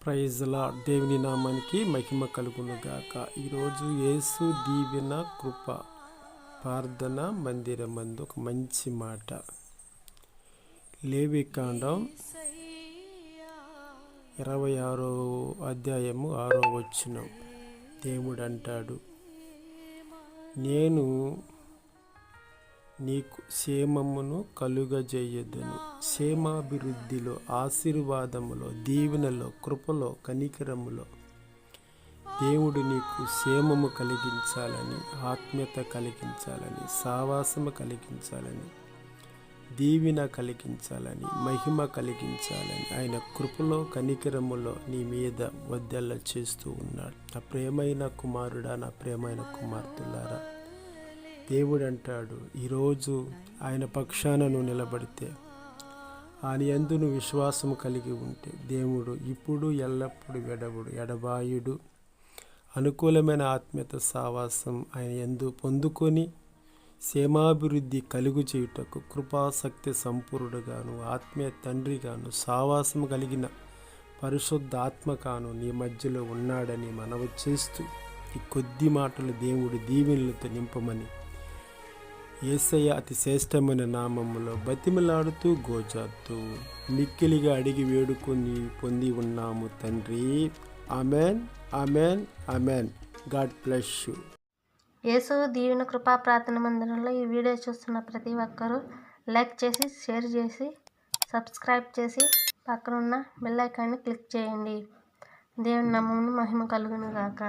ప్రైజ్లా దేవుని నామానికి మహిమ కలుగును గాక. ఈరోజు యేసు దీవెన కృప ప్రార్థన మందిరమందు ఒక మంచి మాట. లేవికాండం 26వ అధ్యాయము 6వ వచనం. దేవుడు అంటాడు, నేను నీకు క్షేమమును కలుగజేయదును. క్షేమాభివృద్ధిలో, ఆశీర్వాదములో, దీవెనలో, కృపలో, కనికరములో దేవుడు నీకు క్షేమము కలిగించాలని, ఆత్మీయత కలిగించాలని, సావాసము కలిగించాలని, దీవెన కలిగించాలని, మహిమ కలిగించాలని ఆయన కృపలో కనికరములో నీ మీద వద్దెల్ల చేస్తూ ఉన్నాడు. నా ప్రియమైన కుమారుడా, నా ప్రియమైన కుమార్తెలారా, దేవుడు అంటాడు, ఈరోజు ఆయన పక్షాన నువ్వు నిలబడితే, ఆయన యందు నువ్వు విశ్వాసము కలిగి ఉంటే, దేవుడు ఇప్పుడు ఎల్లప్పుడూ ఎడబాయుడు. అనుకూలమైన ఆత్మీయత సావాసం ఆయన యందు పొందుకొని క్షేమాభివృద్ధి కలుగు చేయుటకు కృపాశక్తి సంపూర్ణుడుగాను, ఆత్మీయ తండ్రిగాను, సావాసము కలిగిన పరిశుద్ధ ఆత్మగాను నీ మధ్యలో ఉన్నాడని మనవి చేస్తూ ఈ కొద్ది మాటలు దేవుడి దీవెనలతో నింపమని యేసయ్య అతి శ్రేష్టమైన నామములో బతిమలాడుతూ గోజాడుతూ మిక్కిలిగా అడిగి వేడుకొని పొంది ఉన్నాము తండ్రి. Amen, amen, amen. God bless you. Yesu దీవెన కృపా ప్రార్థన మందిరంలో ఈ వీడియో చూస్తున్న ప్రతి ఒక్కరూ లైక్ చేసి, షేర్ చేసి, సబ్స్క్రైబ్ చేసి పక్కనున్న బెల్ ఐకాన్ని క్లిక్ చేయండి. దేవుని నామమున మహిమ కలుగును గాక.